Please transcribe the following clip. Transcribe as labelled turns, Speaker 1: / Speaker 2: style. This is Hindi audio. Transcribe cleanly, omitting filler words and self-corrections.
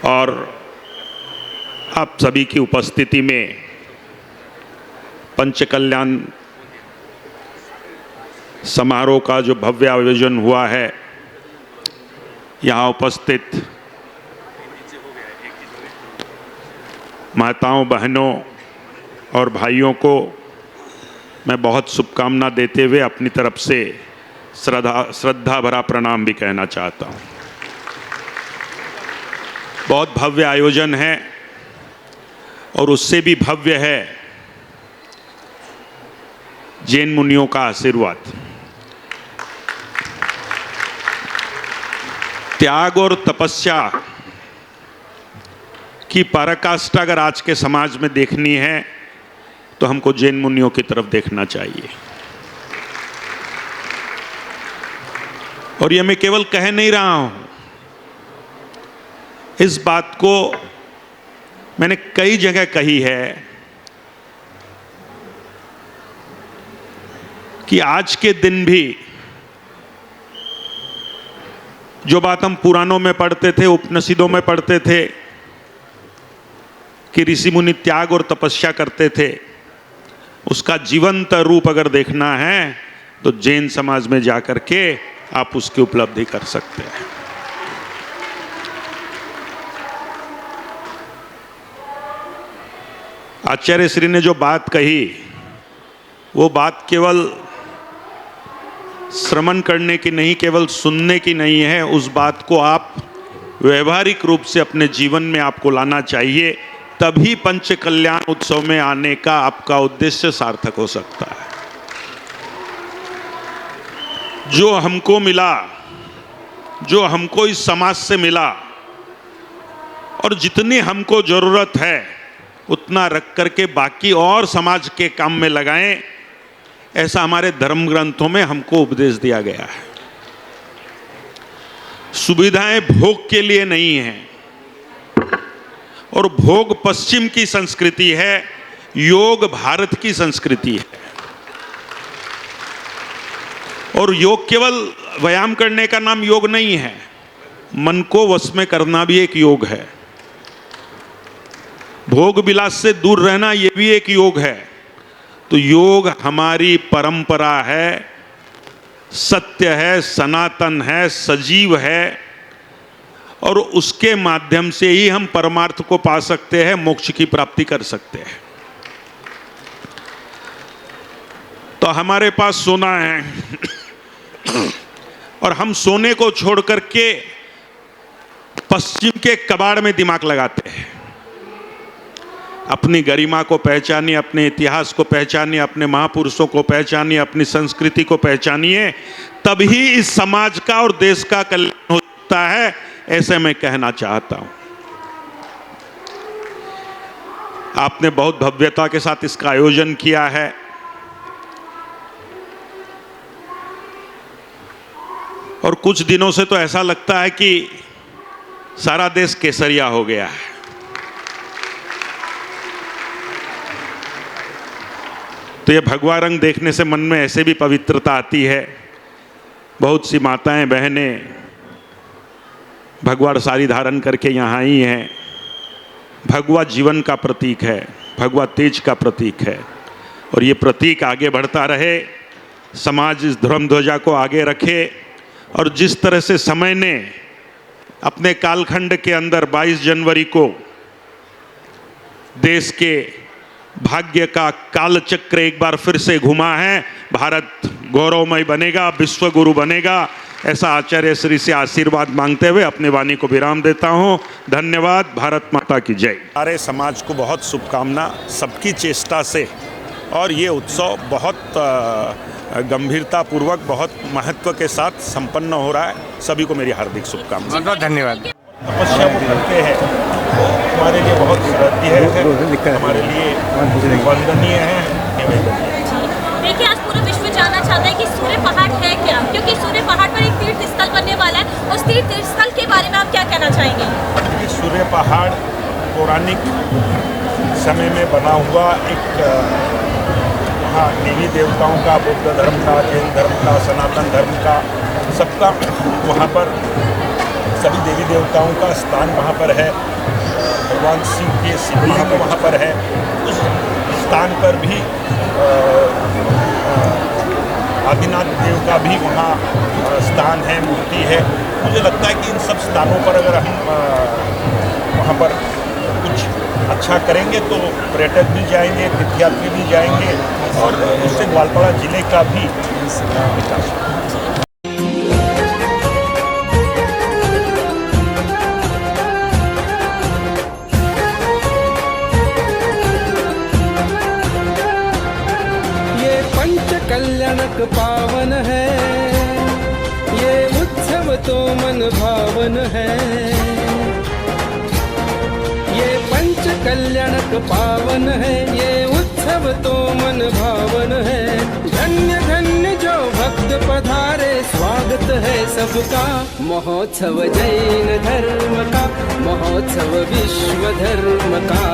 Speaker 1: और आप सभी की उपस्थिति में पंचकल्याण समारोह का जो भव्य आयोजन हुआ है, यहाँ उपस्थित माताओं, बहनों और भाइयों को मैं बहुत शुभकामना देते हुए अपनी तरफ से श्रद्धा भरा प्रणाम भी कहना चाहता हूँ। बहुत भव्य आयोजन है और उससे भी भव्य है जैन मुनियों का आशीर्वाद। त्याग और तपस्या की पराकाष्ठा अगर आज के समाज में देखनी है तो हमको जैन मुनियों की तरफ देखना चाहिए। और ये मैं केवल कह नहीं रहा हूं, इस बात को मैंने कई जगह कही है कि आज के दिन भी जो बात हम पुराणों में पढ़ते थे, उपनिषदों में पढ़ते थे कि ऋषि मुनि त्याग और तपस्या करते थे, उसका जीवंत रूप अगर देखना है तो जैन समाज में जाकर के आप उसकी उपलब्धि कर सकते हैं। आचार्य श्री ने जो बात कही वो बात केवल श्रवण करने की नहीं, केवल सुनने की नहीं है। उस बात को आप व्यवहारिक रूप से अपने जीवन में आपको लाना चाहिए, तभी पंच कल्याण उत्सव में आने का आपका उद्देश्य सार्थक हो सकता है। जो हमको मिला, जो हमको इस समाज से मिला, और जितनी हमको जरूरत है उतना रख करके बाकी और समाज के काम में लगाएं, ऐसा हमारे धर्म ग्रंथों में हमको उपदेश दिया गया है। सुविधाएं भोग के लिए नहीं है, और भोग पश्चिम की संस्कृति है, योग भारत की संस्कृति है। और योग केवल व्यायाम करने का नाम योग नहीं है, मन को वश में करना भी एक योग है। भोग विलास से दूर रहना यह भी एक योग है। तो योग हमारी परंपरा है, सत्य है, सनातन है, सजीव है, और उसके माध्यम से ही हम परमार्थ को पा सकते हैं, मोक्ष की प्राप्ति कर सकते हैं। तो हमारे पास सोना है और हम सोने को छोड़ करके पश्चिम के कबाड़ में दिमाग लगाते हैं। अपनी गरिमा को पहचानिए, अपने इतिहास को पहचानिए, अपने महापुरुषों को पहचानिए, अपनी संस्कृति को पहचानिए, तभी इस समाज का और देश का कल्याण हो सकता है, ऐसे मैं कहना चाहता हूं। आपने बहुत भव्यता के साथ इसका आयोजन किया है। और कुछ दिनों से तो ऐसा लगता है कि सारा देश केसरिया हो गया है। तो ये भगवा रंग देखने से मन में ऐसे भी पवित्रता आती है। बहुत सी माताएं, बहनें भगवा साड़ी धारण करके यहाँ आई हैं। भगवा जीवन का प्रतीक है, भगवा तेज का प्रतीक है, और ये प्रतीक आगे बढ़ता रहे, समाज इस धर्म ध्वजा को आगे रखे। और जिस तरह से समय ने अपने कालखंड के अंदर 22 जनवरी को देश के भाग्य का कालचक्र एक बार फिर से घुमा है, भारत गौरवमय बनेगा, विश्व गुरु बनेगा, ऐसा आचार्य श्री से आशीर्वाद मांगते हुए अपने वाणी को विराम देता हूं। धन्यवाद। भारत माता की जय। सारे समाज को बहुत शुभकामना, सबकी चेष्टा से, और ये उत्सव बहुत गंभीरता पूर्वक, बहुत महत्व के साथ संपन्न हो रहा है। सभी को मेरी हार्दिक शुभकामनाएं।
Speaker 2: बहुत धन्यवाद।
Speaker 1: तपस्या वो करते हैं, हमारे लिए बहुत श्रद्धेय है, हमारे लिए वंदनीय है।
Speaker 3: देखिए, आज पूरा विश्व जानना चाहता है कि सूर्य पहाड़ है क्या, क्योंकि सूर्य पहाड़ पर एक तीर्थ स्थल बनने वाला है। उस तीर्थ स्थल के बारे में आप क्या कहना चाहेंगे?
Speaker 1: सूर्य पहाड़ पौराणिक समय में बना हुआ एक वहाँ देवी देवताओं का, बौद्ध धर्म का, जैन धर्म का, सनातन धर्म का, सबका वहाँ पर सभी देवी देवताओं का स्थान वहाँ पर है।
Speaker 2: भगवान शिव के शिवलिंग वहाँ पर है। उस स्थान पर भी आदिनाथ देव का भी वहाँ स्थान है, मूर्ति है। मुझे लगता है कि इन सब स्थानों पर अगर हम वहाँ पर कुछ अच्छा करेंगे तो पर्यटक भी जाएंगे, तीर्थयात्री भी जाएंगे और उससे ग्वालपाड़ा जिले का भी विकास होगा।
Speaker 4: कल्याणक पावन है, ये उत्सव तो मन भावन है। ये पंच कल्याणक पावन है, ये उत्सव तो मन भावन है। धन्य धन्य जो भक्त पधारे, स्वागत है सबका। महोत्सव जैन धर्म का, महोत्सव विश्व धर्म का।